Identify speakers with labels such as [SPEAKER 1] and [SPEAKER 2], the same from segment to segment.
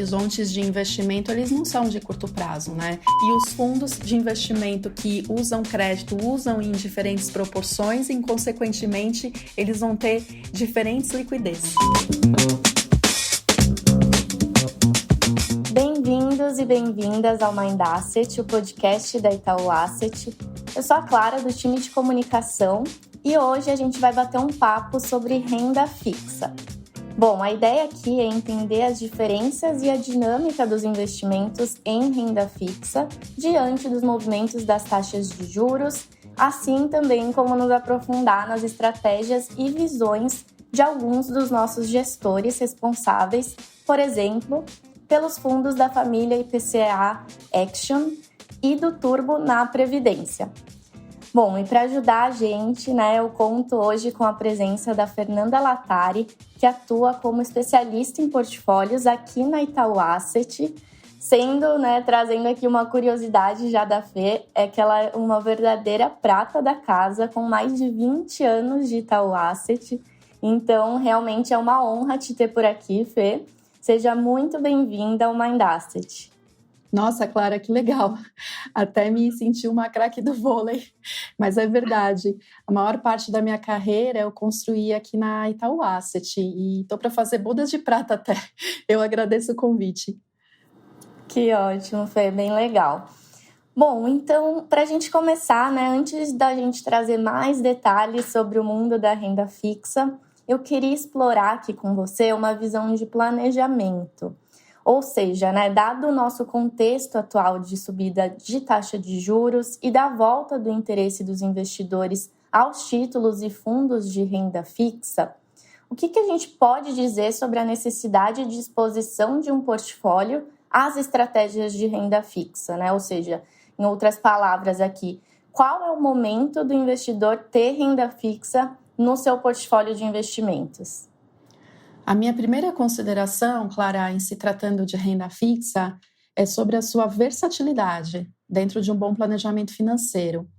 [SPEAKER 1] horizontes de investimento, eles não são de curto prazo, né? E os fundos de investimento que usam crédito, usam em diferentes proporções e, consequentemente, eles vão ter diferentes liquidez.
[SPEAKER 2] Bem-vindos e bem-vindas ao Mind Asset, o podcast da Itaú Asset. Eu sou a Clara, do time de comunicação, e hoje a gente vai bater um papo sobre renda fixa. Bom, a ideia aqui é entender as diferenças e a dinâmica dos investimentos em renda fixa diante dos movimentos das taxas de juros, assim também como nos aprofundar nas estratégias e visões de alguns dos nossos gestores responsáveis, por exemplo, pelos fundos da família IPCA Action e do Turbo na Previdência. Bom, e para ajudar a gente, eu conto hoje com a presença da Fernanda Lattari, que atua como especialista em portfólios aqui na Itaú Asset, trazendo aqui uma curiosidade já da Fê, é que ela é uma verdadeira prata da casa, com mais de 20 anos de Itaú Asset. Então, realmente é uma honra te ter por aqui, Fê. Seja muito bem-vinda ao Mind Asset.
[SPEAKER 1] Nossa, Clara, que legal. Até me senti uma craque do vôlei. Mas é verdade. A maior parte da minha carreira eu construí aqui na Itaú Asset. E estou para fazer bodas de prata até. Eu agradeço o convite.
[SPEAKER 2] Que ótimo, foi bem legal. Bom, então, para a gente começar, antes da gente trazer mais detalhes sobre o mundo da renda fixa, eu queria explorar aqui com você uma visão de planejamento. Ou seja, dado o nosso contexto atual de subida de taxa de juros e da volta do interesse dos investidores aos títulos e fundos de renda fixa, o que a gente pode dizer sobre a necessidade de exposição de um portfólio às estratégias de renda fixa, Ou seja, em outras palavras aqui, qual é o momento do investidor ter renda fixa no seu portfólio de investimentos?
[SPEAKER 1] A minha primeira consideração, Clara, em se tratando de renda fixa, é sobre a sua versatilidade dentro de um bom planejamento financeiro.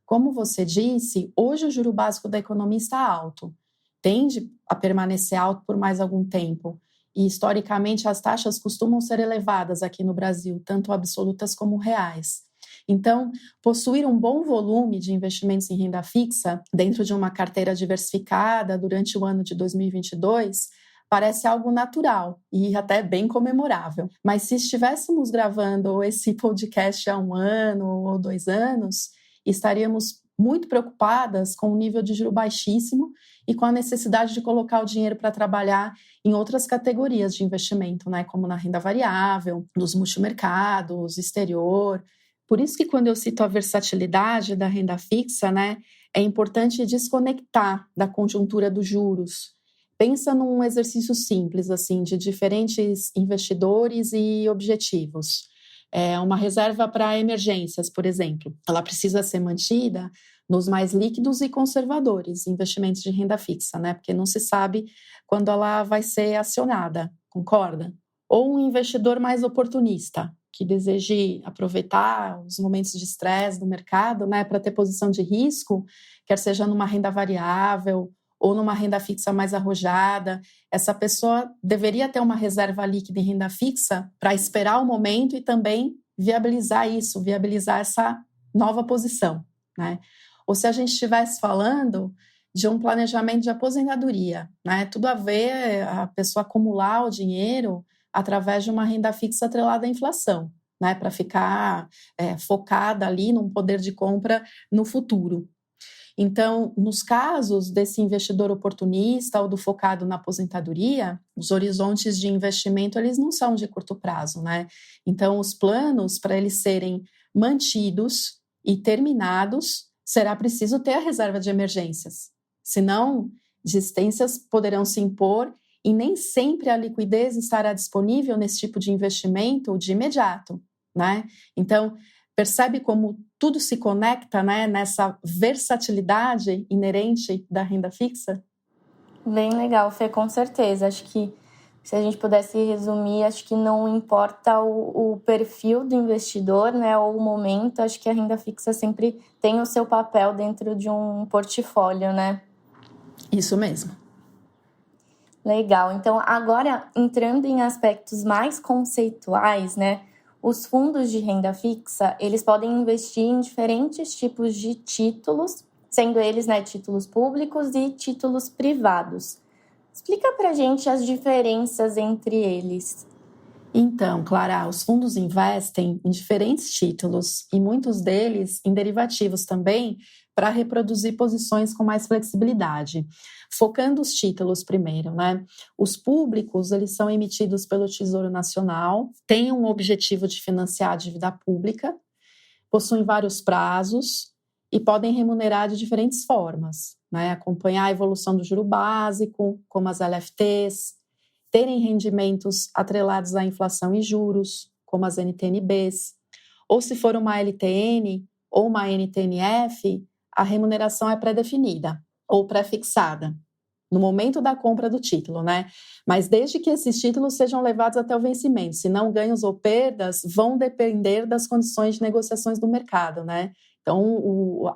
[SPEAKER 1] Como você disse, hoje o juro básico da economia está alto, tende a permanecer alto por mais algum tempo, e historicamente as taxas costumam ser elevadas aqui no Brasil, tanto absolutas como reais. Então, possuir um bom volume de investimentos em renda fixa dentro de uma carteira diversificada durante o ano de 2022 parece algo natural e até bem comemorável. Mas se estivéssemos gravando esse podcast há 1 ano ou 2 anos, estaríamos muito preocupadas com o nível de juro baixíssimo e com a necessidade de colocar o dinheiro para trabalhar em outras categorias de investimento, como na renda variável, nos multimercados, exterior. Por isso que quando eu cito a versatilidade da renda fixa, é importante desconectar da conjuntura dos juros. Pensa num exercício simples, de diferentes investidores e objetivos. Uma reserva para emergências, por exemplo, ela precisa ser mantida nos mais líquidos e conservadores investimentos de renda fixa, Porque não se sabe quando ela vai ser acionada, concorda? Ou um investidor mais oportunista, que deseje aproveitar os momentos de estresse do mercado, para ter posição de risco, quer seja numa renda variável ou numa renda fixa mais arrojada. Essa pessoa deveria ter uma reserva líquida em renda fixa para esperar o momento e também viabilizar essa nova posição, Ou se a gente estivesse falando de um planejamento de aposentadoria, Tudo a ver a pessoa acumular o dinheiro através de uma renda fixa atrelada à inflação, para ficar focada ali num poder de compra no futuro. Então, nos casos desse investidor oportunista ou do focado na aposentadoria, os horizontes de investimento eles não são de curto prazo, Então, os planos, para eles serem mantidos e terminados, será preciso ter a reserva de emergências. Senão, desistências poderão se impor e nem sempre a liquidez estará disponível nesse tipo de investimento de imediato, Então, percebe como tudo se conecta, nessa versatilidade inerente da renda fixa?
[SPEAKER 2] Bem legal, Fê, com certeza. Acho que se a gente pudesse resumir, acho que não importa o perfil do investidor, ou o momento, acho que a renda fixa sempre tem o seu papel dentro de um portfólio,
[SPEAKER 1] Isso mesmo.
[SPEAKER 2] Legal. Então, agora, entrando em aspectos mais conceituais, né? Os fundos de renda fixa, eles podem investir em diferentes tipos de títulos, sendo eles, né, títulos públicos e títulos privados. Explica pra gente as diferenças entre eles.
[SPEAKER 1] Então, Clara, os fundos investem em diferentes títulos e muitos deles em derivativos também para reproduzir posições com mais flexibilidade. Focando os títulos primeiro, né? Os públicos, eles são emitidos pelo Tesouro Nacional, têm um objetivo de financiar a dívida pública, possuem vários prazos e podem remunerar de diferentes formas, né? Acompanhar a evolução do juro básico, como as LFTs, terem rendimentos atrelados à inflação e juros, como as NTN-Bs, ou se for uma LTN ou uma NTN-F, a remuneração é pré-definida ou pré-fixada no momento da compra do título, né? Mas desde que esses títulos sejam levados até o vencimento, senão ganhos ou perdas vão depender das condições de negociações do mercado, né? Então,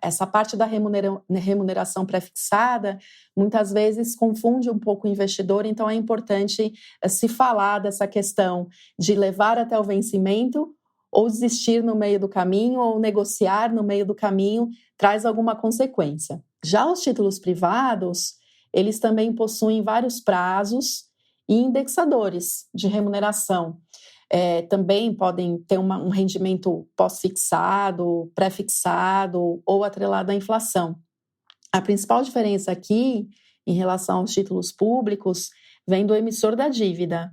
[SPEAKER 1] essa parte da remuneração pré-fixada, muitas vezes confunde um pouco o investidor, então é importante se falar dessa questão de levar até o vencimento ou desistir no meio do caminho ou negociar no meio do caminho, traz alguma consequência. Já os títulos privados, eles também possuem vários prazos e indexadores de remuneração. Também podem ter um rendimento pós-fixado, pré-fixado ou atrelado à inflação. A principal diferença aqui, em relação aos títulos públicos, vem do emissor da dívida,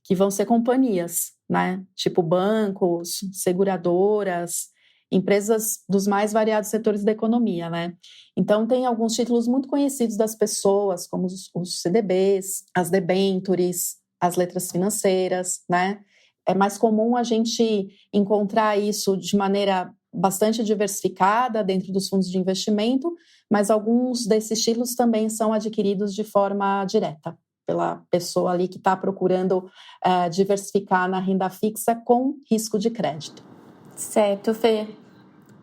[SPEAKER 1] que vão ser companhias, né? Tipo bancos, seguradoras, empresas dos mais variados setores da economia, né? Então, tem alguns títulos muito conhecidos das pessoas, como os CDBs, as debêntures, as letras financeiras, né? É mais comum a gente encontrar isso de maneira bastante diversificada dentro dos fundos de investimento, mas alguns desses títulos também são adquiridos de forma direta pela pessoa ali que está procurando diversificar na renda fixa com risco de crédito.
[SPEAKER 2] Certo, Fê.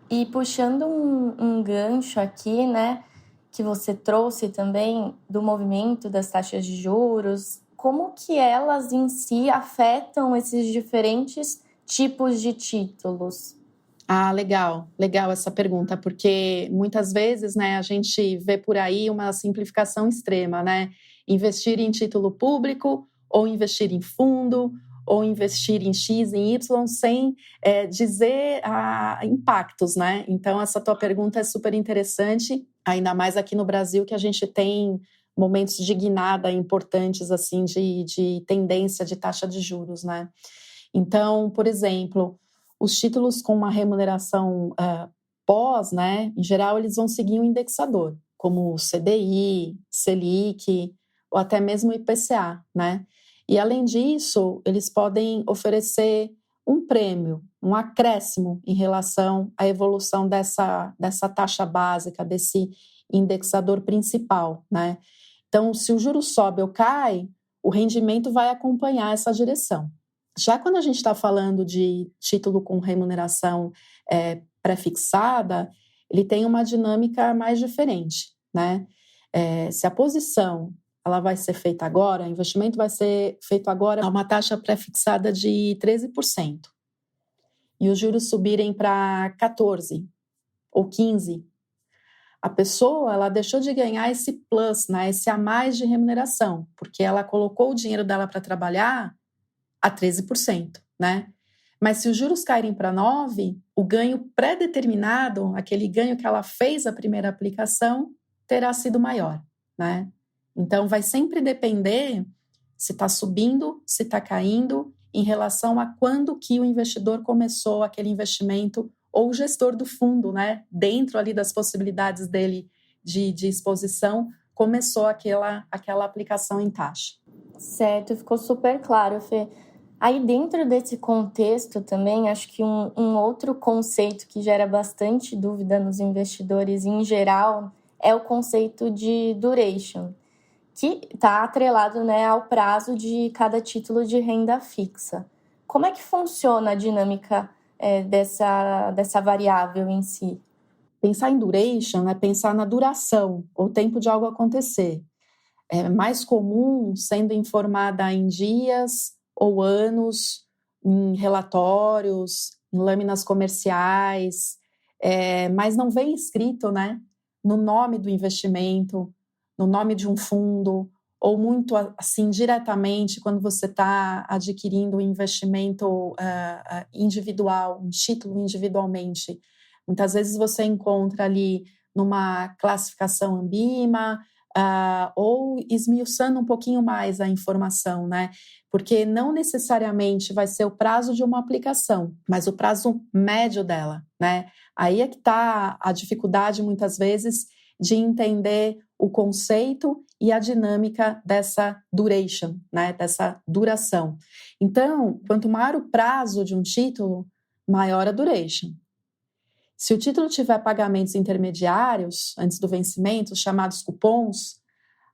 [SPEAKER 2] E puxando um gancho aqui, né, que você trouxe também do movimento das taxas de juros, como que elas em si afetam esses diferentes tipos de títulos?
[SPEAKER 1] Legal essa pergunta, porque muitas vezes, né, a gente vê por aí uma simplificação extrema, né? Investir em título público, ou investir em fundo, ou investir em X, em Y, sem dizer impactos, né? Então, essa tua pergunta é super interessante, ainda mais aqui no Brasil, que a gente tem momentos de guinada importantes, assim, de tendência de taxa de juros, né? Então, por exemplo, os títulos com uma remuneração pós, né, em geral, eles vão seguir um indexador, como o CDI, Selic, ou até mesmo o IPCA, né? E, além disso, eles podem oferecer um prêmio, um acréscimo em relação à evolução dessa taxa básica, desse indexador principal, né? Então, se o juro sobe ou cai, o rendimento vai acompanhar essa direção. Já quando a gente está falando de título com remuneração pré-fixada, ele tem uma dinâmica mais diferente, né? Se a posição ela vai ser feita agora, o investimento vai ser feito agora a uma taxa pré-fixada de 13%, e os juros subirem para 14% ou 15%, a pessoa ela deixou de ganhar esse plus, né, esse a mais de remuneração, porque ela colocou o dinheiro dela para trabalhar a 13%, né? Mas se os juros caírem para 9%, o ganho pré-determinado, aquele ganho que ela fez a primeira aplicação, terá sido maior, né? Então, vai sempre depender se está subindo, se está caindo, em relação a quando que o investidor começou aquele investimento, ou o gestor do fundo, né? Dentro ali das possibilidades dele de exposição, começou aquela aplicação em taxa.
[SPEAKER 2] Certo, ficou super claro, Fê. Aí, dentro desse contexto também, acho que um outro conceito que gera bastante dúvida nos investidores em geral é o conceito de duration, que está atrelado, né, ao prazo de cada título de renda fixa. Como é que funciona a dinâmica dessa variável em si?
[SPEAKER 1] Pensar em duration é pensar na duração, ou tempo de algo acontecer. é mais comum sendo informada em dias ou anos, em relatórios, em lâminas comerciais, mas não vem escrito, né, no nome do investimento, no nome de um fundo, ou muito assim diretamente quando você está adquirindo um investimento individual, um título individualmente. Muitas vezes você encontra ali numa classificação Ambima, ou esmiuçando um pouquinho mais a informação, né? Porque não necessariamente vai ser o prazo de uma aplicação, mas o prazo médio dela, né? Aí é que está a dificuldade, muitas vezes, de entender o conceito e a dinâmica dessa duration, né? Dessa duração. Então, quanto maior o prazo de um título, maior a duration. Se o título tiver pagamentos intermediários antes do vencimento, chamados cupons,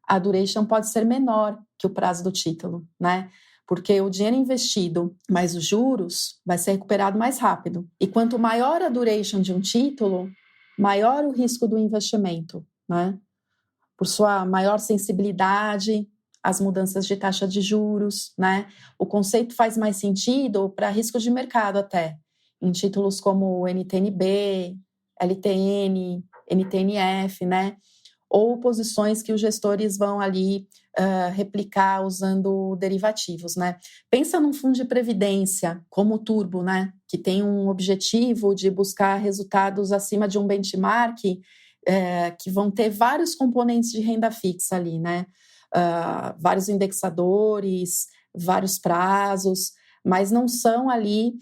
[SPEAKER 1] a duration pode ser menor que o prazo do título, né? Porque o dinheiro investido mais os juros vai ser recuperado mais rápido. E quanto maior a duration de um título, maior o risco do investimento, né? Por sua maior sensibilidade às mudanças de taxa de juros, né? O conceito faz mais sentido para riscos de mercado até, em títulos como NTNB, LTN, NTNF, né? Ou posições que os gestores vão ali replicar usando derivativos, né? Pensa num fundo de previdência como o Turbo, né? Que tem um objetivo de buscar resultados acima de um benchmark, que vão ter vários componentes de renda fixa ali, né? Vários indexadores, vários prazos, mas não são ali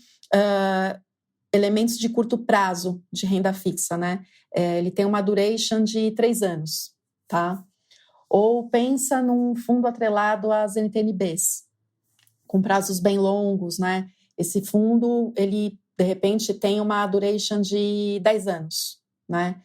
[SPEAKER 1] elementos de curto prazo de renda fixa, né? Ele tem uma duration de 3 anos, tá? Ou pensa num fundo atrelado às NTNBs, com prazos bem longos, né? Esse fundo, ele, de repente, tem uma duration de 10 anos, né?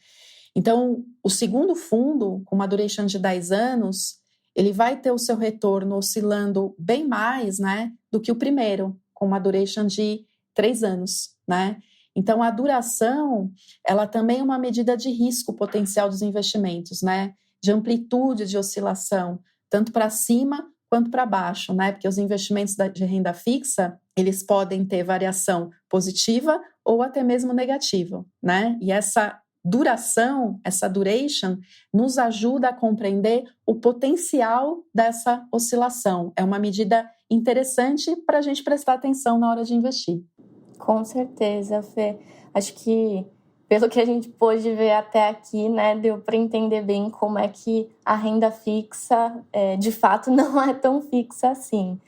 [SPEAKER 1] Então, o segundo fundo, com uma duration de 10 anos, ele vai ter o seu retorno oscilando bem mais, né, do que o primeiro, com uma duration de 3 anos, né? Então, a duração, ela também é uma medida de risco potencial dos investimentos, né? De amplitude de oscilação, tanto para cima quanto para baixo, né? Porque os investimentos de renda fixa, eles podem ter variação positiva ou até mesmo negativa, né? E essa duração, essa duration, nos ajuda a compreender o potencial dessa oscilação. É uma medida interessante para a gente prestar atenção na hora de investir.
[SPEAKER 2] Com certeza, Fê. Acho que, pelo que a gente pôde ver até aqui, né, deu para entender bem como é que a renda fixa, de fato, não é tão fixa assim.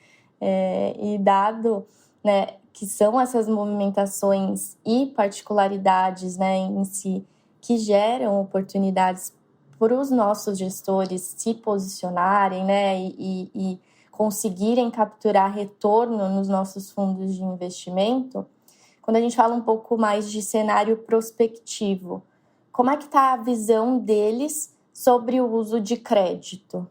[SPEAKER 2] E dado, né, que são essas movimentações e particularidades, né, em si, que geram oportunidades para os nossos gestores se posicionarem, né, e conseguirem capturar retorno nos nossos fundos de investimento. Quando a gente fala um pouco mais de cenário prospectivo, como é que está a visão deles sobre o uso de crédito?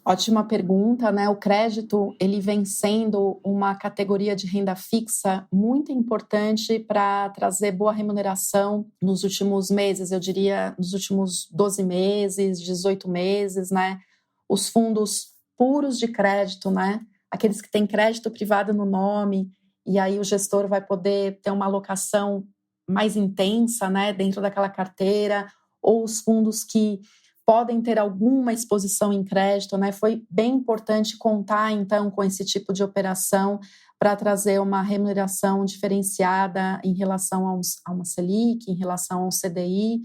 [SPEAKER 1] Ótima pergunta, né? O crédito, ele vem sendo uma categoria de renda fixa muito importante para trazer boa remuneração nos últimos meses, eu diria nos últimos 12 meses, 18 meses, né? Os fundos puros de crédito, né? Aqueles que têm crédito privado no nome, e aí o gestor vai poder ter uma alocação mais intensa, né, dentro daquela carteira, ou os fundos que podem ter alguma exposição em crédito, né? Foi bem importante contar, então, com esse tipo de operação para trazer uma remuneração diferenciada em relação a uma Selic, em relação ao CDI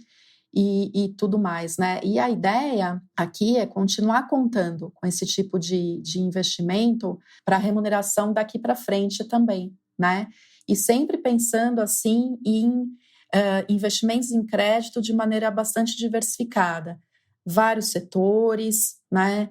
[SPEAKER 1] e tudo mais, né? E a ideia aqui é continuar contando com esse tipo de investimento para remuneração daqui para frente também, né? E sempre pensando, assim, em investimentos em crédito de maneira bastante diversificada. Vários setores, né?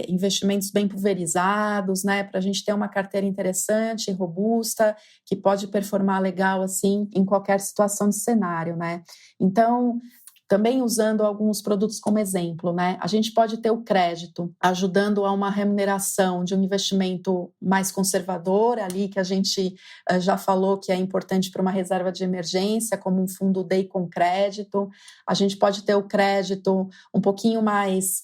[SPEAKER 1] Investimentos bem pulverizados, né? Para a gente ter uma carteira interessante, robusta, que pode performar legal, assim, em qualquer situação de cenário, né? Então, também usando alguns produtos como exemplo, né? A gente pode ter o crédito ajudando a uma remuneração de um investimento mais conservador ali, que a gente já falou que é importante para uma reserva de emergência, como um fundo DEI com crédito. A gente pode ter o crédito um pouquinho mais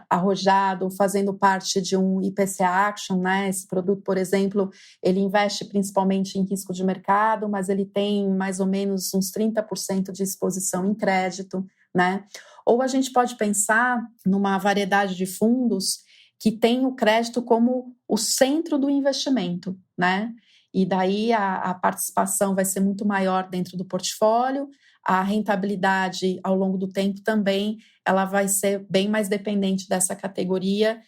[SPEAKER 1] arrojado, fazendo parte de um IPCA Action, né? Esse produto, por exemplo, ele investe principalmente em risco de mercado, mas ele tem mais ou menos uns 30% de exposição em crédito, né? Ou a gente pode pensar numa variedade de fundos que tem o crédito como o centro do investimento, né? E daí a participação vai ser muito maior dentro do portfólio, a rentabilidade ao longo do tempo também ela vai ser bem mais dependente dessa categoria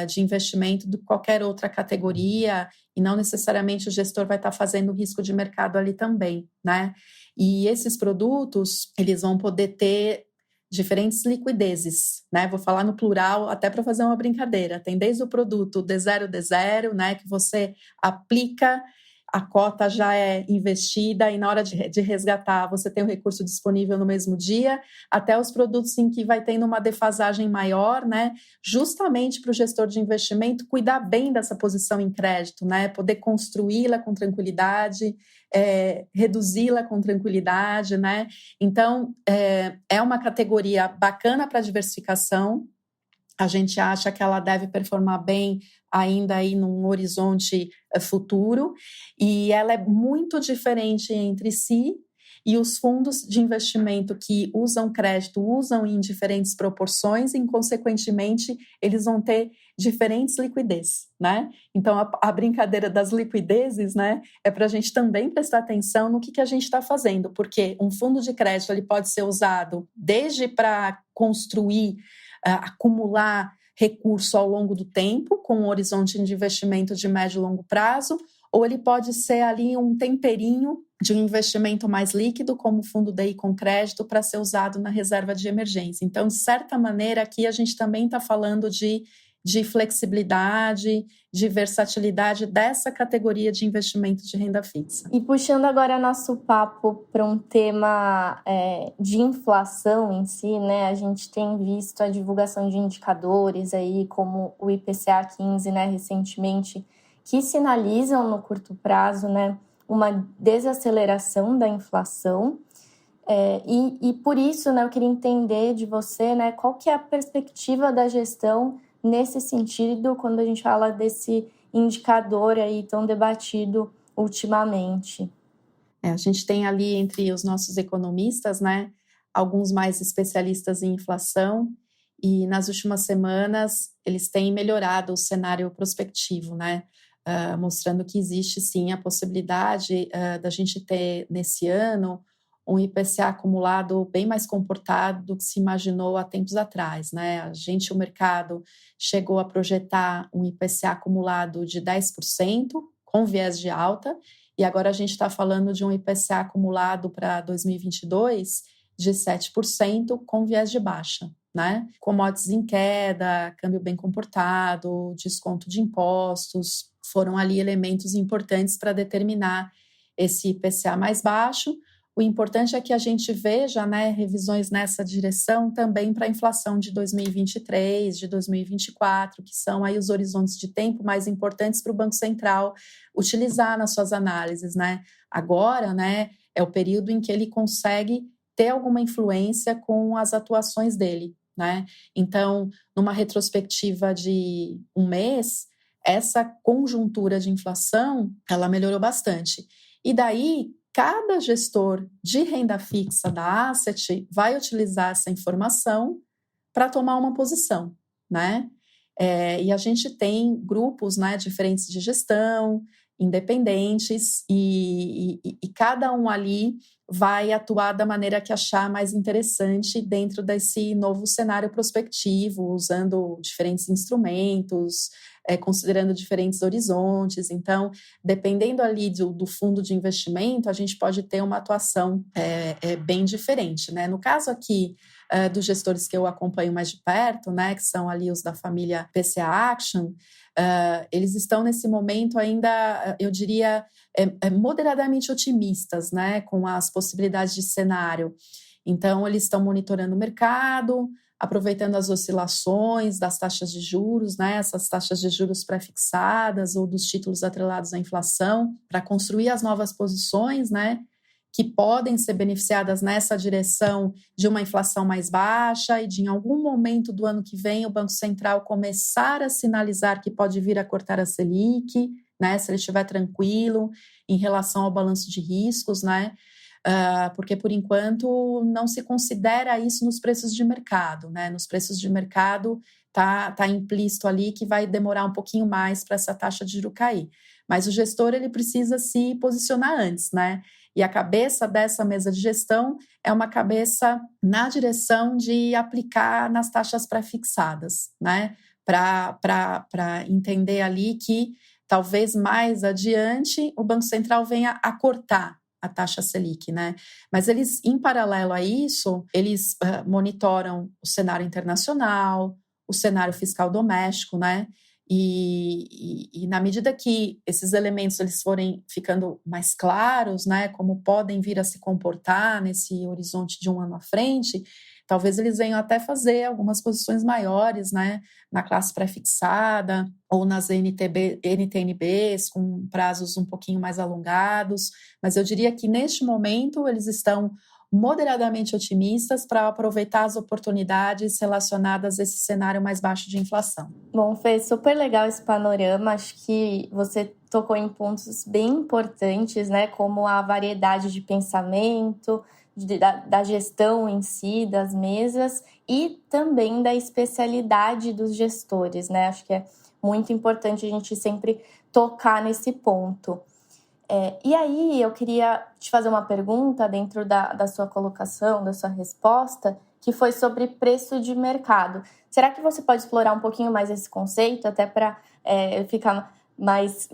[SPEAKER 1] de investimento do que qualquer outra categoria, e não necessariamente o gestor vai estar fazendo risco de mercado ali também, né? E esses produtos, eles vão poder ter diferentes liquidezes, né? Vou falar no plural até para fazer uma brincadeira. Tem desde o produto D0D0, né, que você aplica, a cota já é investida e na hora de resgatar você tem o recurso disponível no mesmo dia, até os produtos em que vai tendo uma defasagem maior, né, justamente para o gestor de investimento cuidar bem dessa posição em crédito, né, poder construí-la com tranquilidade, reduzi-la com tranquilidade, né? Então, é uma categoria bacana para diversificação. A gente acha que ela deve performar bem ainda aí num horizonte futuro, e ela é muito diferente entre si, e os fundos de investimento que usam crédito usam em diferentes proporções e, consequentemente, eles vão ter diferentes liquidez, né? Então, a brincadeira das liquidezes, né, é para a gente também prestar atenção no que a gente está fazendo, porque um fundo de crédito ele pode ser usado desde para construir, acumular recurso ao longo do tempo, com um horizonte de investimento de médio e longo prazo, ou ele pode ser ali um temperinho de um investimento mais líquido, como o fundo DI com crédito, para ser usado na reserva de emergência. Então, de certa maneira, aqui a gente também está falando de flexibilidade, de versatilidade dessa categoria de investimento de renda fixa.
[SPEAKER 2] E puxando agora nosso papo para um tema de inflação em si, né? A gente tem visto a divulgação de indicadores aí, como o IPCA 15, né, recentemente, que sinalizam no curto prazo, né, uma desaceleração da inflação. E por isso, né, eu queria entender de você, né, qual que é a perspectiva da gestão nesse sentido, quando a gente fala desse indicador aí tão debatido ultimamente.
[SPEAKER 1] A gente tem ali entre os nossos economistas, né, alguns mais especialistas em inflação, e nas últimas semanas eles têm melhorado o cenário prospectivo, né, mostrando que existe sim a possibilidade da gente ter nesse ano um IPCA acumulado bem mais comportado do que se imaginou há tempos atrás, né? O mercado chegou a projetar um IPCA acumulado de 10%, com viés de alta, e agora a gente está falando de um IPCA acumulado para 2022 de 7%, com viés de baixa, né? Commodities em queda, câmbio bem comportado, desconto de impostos, foram ali elementos importantes para determinar esse IPCA mais baixo. O importante é que a gente veja, né, revisões nessa direção também para a inflação de 2023, de 2024, que são aí os horizontes de tempo mais importantes para o Banco Central utilizar nas suas análises, né? Agora, né, é o período em que ele consegue ter alguma influência com as atuações dele, né? Então, numa retrospectiva de um mês, essa conjuntura de inflação, ela melhorou bastante. E daí, cada gestor de renda fixa da Asset vai utilizar essa informação para tomar uma posição, né? E a gente tem grupos, né, diferentes de gestão, independentes, e cada um ali vai atuar da maneira que achar mais interessante dentro desse novo cenário prospectivo, usando diferentes instrumentos, considerando diferentes horizontes. Então, dependendo ali do fundo de investimento, a gente pode ter uma atuação bem diferente, né? No caso aqui dos gestores que eu acompanho mais de perto, né, que são ali os da família PCA Action, eles estão nesse momento ainda, eu diria, moderadamente otimistas, né, com as possibilidades de cenário. Então, eles estão monitorando o mercado, aproveitando as oscilações das taxas de juros, né, essas taxas de juros pré-fixadas ou dos títulos atrelados à inflação, para construir as novas posições, né, que podem ser beneficiadas nessa direção de uma inflação mais baixa e de, em algum momento do ano que vem, o Banco Central começar a sinalizar que pode vir a cortar a Selic, né, se ele estiver tranquilo em relação ao balanço de riscos, né, porque, por enquanto, não se considera isso nos preços de mercado, né, nos preços de mercado tá implícito ali que vai demorar um pouquinho mais para essa taxa de juros cair. Mas o gestor ele precisa se posicionar antes, né? E a cabeça dessa mesa de gestão é uma cabeça na direção de aplicar nas taxas pré-fixadas, né? Para entender ali que talvez mais adiante o Banco Central venha a cortar a taxa Selic, né? Mas eles, em paralelo a isso, eles monitoram o cenário internacional, o cenário fiscal doméstico, né? E na medida que esses elementos eles forem ficando mais claros, né, como podem vir a se comportar nesse horizonte de um ano à frente, talvez eles venham até fazer algumas posições maiores, né, na classe pré-fixada ou nas NTNBs com prazos um pouquinho mais alongados, mas eu diria que neste momento eles estão moderadamente otimistas para aproveitar as oportunidades relacionadas a esse cenário mais baixo de inflação.
[SPEAKER 2] Bom, Fê, super legal esse panorama. Acho que você tocou em pontos bem importantes, né? Como a variedade de pensamento, da gestão em si, das mesas e também da especialidade dos gestores, né? Acho que é muito importante a gente sempre tocar nesse ponto. E aí, eu queria te fazer uma pergunta dentro da sua colocação, da sua resposta, que foi sobre preço de mercado. Será que você pode explorar um pouquinho mais esse conceito, até para ficar mais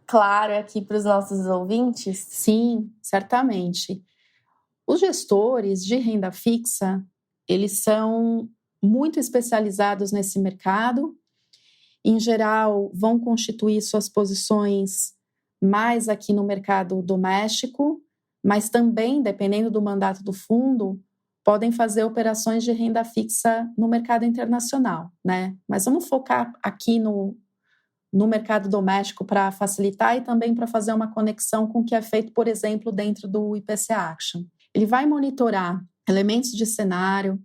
[SPEAKER 2] claro aqui para os nossos ouvintes?
[SPEAKER 1] Sim, certamente. Os gestores de renda fixa, eles são muito especializados nesse mercado. Em geral, vão constituir suas posições mais aqui no mercado doméstico, mas também, dependendo do mandato do fundo, podem fazer operações de renda fixa no mercado internacional, né? Mas vamos focar aqui no mercado doméstico para facilitar e também para fazer uma conexão com o que é feito, por exemplo, dentro do IPCA Action. Ele vai monitorar elementos de cenário,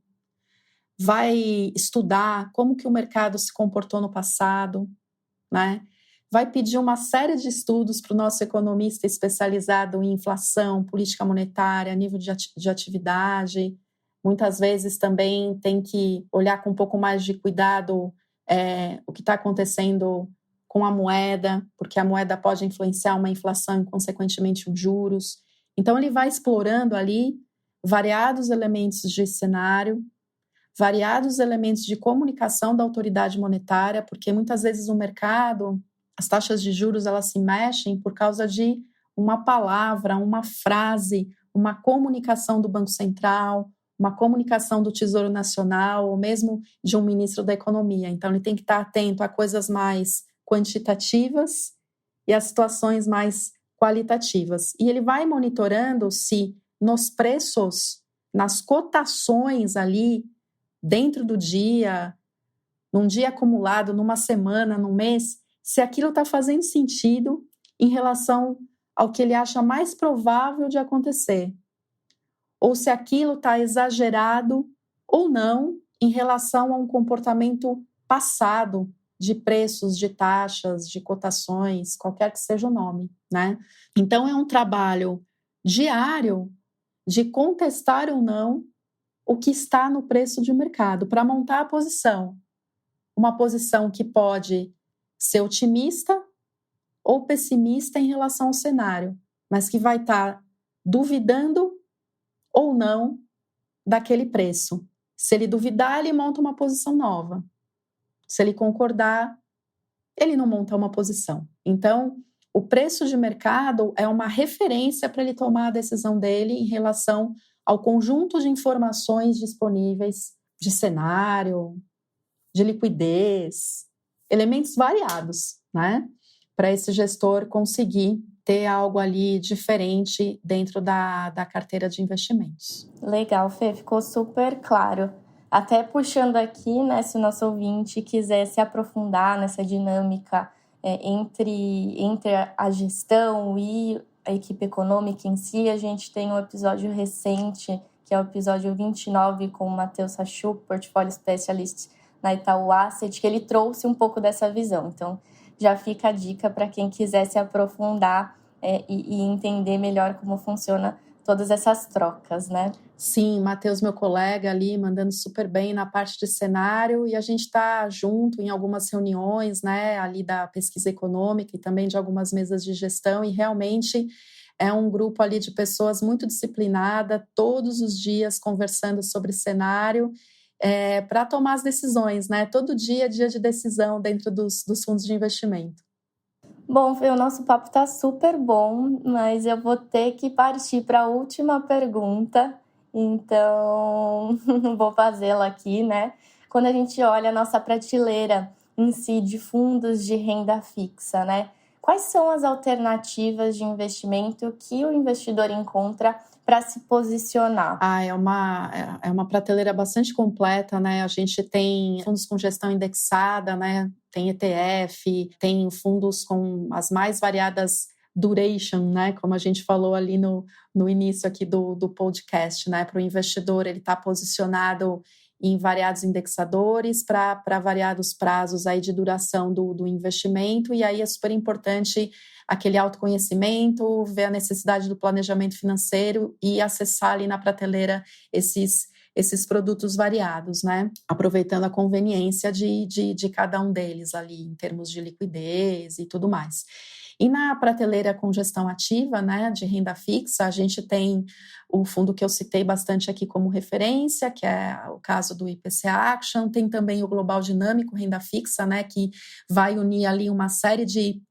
[SPEAKER 1] vai estudar como que o mercado se comportou no passado, né? Vai pedir uma série de estudos para o nosso economista especializado em inflação, política monetária, nível de atividade. Muitas vezes também tem que olhar com um pouco mais de cuidado o que está acontecendo com a moeda, porque a moeda pode influenciar uma inflação e, consequentemente, os juros. Então, ele vai explorando ali variados elementos de cenário, variados elementos de comunicação da autoridade monetária, porque muitas vezes o mercado, as taxas de juros, elas se mexem por causa de uma palavra, uma frase, uma comunicação do Banco Central, uma comunicação do Tesouro Nacional, ou mesmo de um ministro da Economia. Então, ele tem que estar atento a coisas mais quantitativas e a situações mais qualitativas. E ele vai monitorando se nos preços, nas cotações ali, dentro do dia, num dia acumulado, numa semana, num mês, se aquilo está fazendo sentido em relação ao que ele acha mais provável de acontecer, ou se aquilo está exagerado ou não em relação a um comportamento passado de preços, de taxas, de cotações, qualquer que seja o nome, né? Então, é um trabalho diário de contestar ou não o que está no preço de mercado, para montar a posição. Uma posição que pode ser otimista ou pessimista em relação ao cenário, mas que vai estar duvidando ou não daquele preço. Se ele duvidar, ele monta uma posição nova. Se ele concordar, ele não monta uma posição. Então, o preço de mercado é uma referência para ele tomar a decisão dele em relação ao conjunto de informações disponíveis de cenário, de liquidez, elementos variados, né? Para esse gestor conseguir ter algo ali diferente dentro da carteira de investimentos.
[SPEAKER 2] Legal, Fê, ficou super claro. Até puxando aqui, né, se o nosso ouvinte quiser se aprofundar nessa dinâmica entre a gestão e a equipe econômica em si, a gente tem um episódio recente, que é o episódio 29, com o Matheus Rachuk, Portfolio Specialist na Itaú Asset, que ele trouxe um pouco dessa visão. Então, já fica a dica para quem quiser se aprofundar e entender melhor como funciona todas essas trocas, né?
[SPEAKER 1] Sim, Matheus, meu colega ali, mandando super bem na parte de cenário, e a gente está junto em algumas reuniões, né, ali da pesquisa econômica e também de algumas mesas de gestão, e realmente é um grupo ali de pessoas muito disciplinada, todos os dias conversando sobre cenário, para tomar as decisões, né? Todo dia é dia de decisão dentro dos fundos de investimento.
[SPEAKER 2] Bom, Fê, o nosso papo está super bom, mas eu vou ter que partir para a última pergunta, então vou fazê-la aqui, né? Quando a gente olha a nossa prateleira em si de fundos de renda fixa, né? Quais são as alternativas de investimento que o investidor encontra para se posicionar?
[SPEAKER 1] É uma prateleira bastante completa, né? A gente tem fundos com gestão indexada, né? Tem ETF, tem fundos com as mais variadas duration, né? Como a gente falou ali no início aqui do podcast, né? Para o investidor, ele está posicionado em variados indexadores para variados prazos aí de duração do investimento, e aí é super importante aquele autoconhecimento, ver a necessidade do planejamento financeiro e acessar ali na prateleira esses produtos variados, né? Aproveitando a conveniência de cada um deles ali, em termos de liquidez e tudo mais. E na prateleira com gestão ativa, né, de renda fixa, a gente tem o fundo que eu citei bastante aqui como referência, que é o caso do IPCA Action, tem também o Global Dinâmico Renda Fixa, né, que vai unir ali uma série de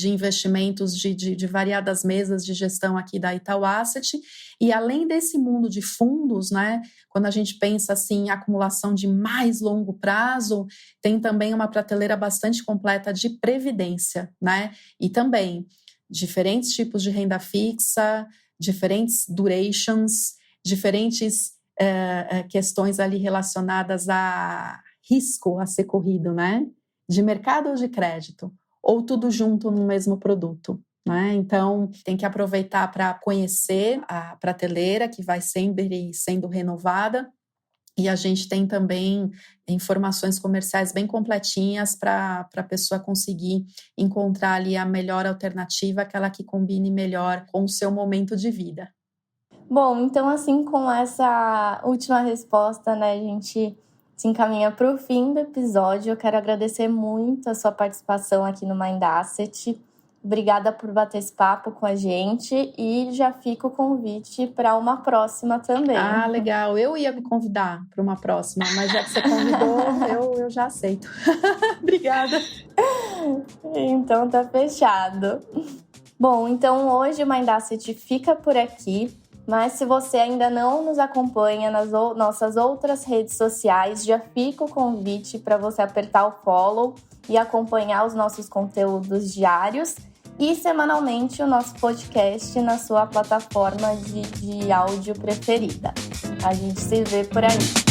[SPEAKER 1] investimentos de variadas mesas de gestão aqui da Itaú Asset, e além desse mundo de fundos, né, quando a gente pensa assim em acumulação de mais longo prazo, tem também uma prateleira bastante completa de previdência, né, e também diferentes tipos de renda fixa, diferentes durations, diferentes questões ali relacionadas a risco a ser corrido, né, de mercado ou de crédito, ou tudo junto no mesmo produto, né? Então, tem que aproveitar para conhecer a prateleira, que vai sempre sendo renovada, e a gente tem também informações comerciais bem completinhas para a pessoa conseguir encontrar ali a melhor alternativa, aquela que combine melhor com o seu momento de vida.
[SPEAKER 2] Bom, então assim, com essa última resposta, né, a gente se encaminha para o fim do episódio. Eu quero agradecer muito a sua participação aqui no Mind Asset. Obrigada por bater esse papo com a gente e já fica o convite para uma próxima também.
[SPEAKER 1] Ah, legal. Eu ia me convidar para uma próxima, mas já que você convidou, eu já aceito. Obrigada.
[SPEAKER 2] Então tá fechado. Bom, então hoje o Mind Asset fica por aqui. Mas se você ainda não nos acompanha nas nossas outras redes sociais, já fica o convite para você apertar o follow e acompanhar os nossos conteúdos diários e semanalmente o nosso podcast na sua plataforma de áudio preferida. A gente se vê por aí.